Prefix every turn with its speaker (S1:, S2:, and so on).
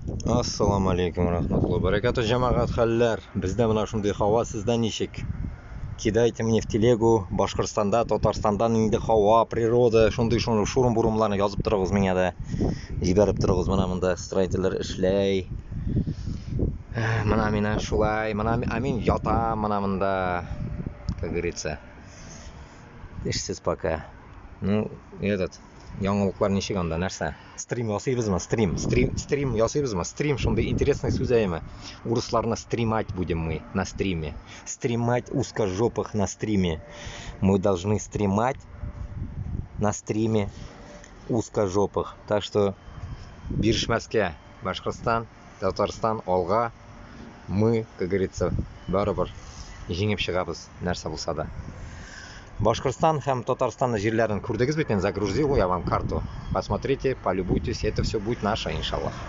S1: Assalomu alaykum rahmatullohi barakatuh jamoat xallar. Bizda mana shunday havo, sizda nechik? Kidайте мне в телегу. Башкортстанда, Татарстанда нинди havo, природа, shunday шурум-бурумларны язып торыгыз миңа да. Җибәреп торыгыз, менә монда строительләр эшләй. Менә мин шулай, менә мин ятам, менә монда, как говорится. Эшсез пока. Ну, яңалыклар ничек анда, нәрсә? Стрим ясыйбызмы? Стрим ясыйбызмы? Стрим шундый интересный сүз әйме. Урысларны стримать будем мы на стриме. Стримать узкожопых на стриме. Мы должны стримать на стриме узкожопых. Так что бирешмәскә, Башкортстан, Татарстан алга. Мы, как говорится, барыбер җиңеп чыгабыз, нәрсә булса да. Башкортстан һәм Татарстан җирләрен күрдегез бит, мен загрузил я вам карту. Посмотрите, полюбуйтесь, это все будет наше, иншаллах.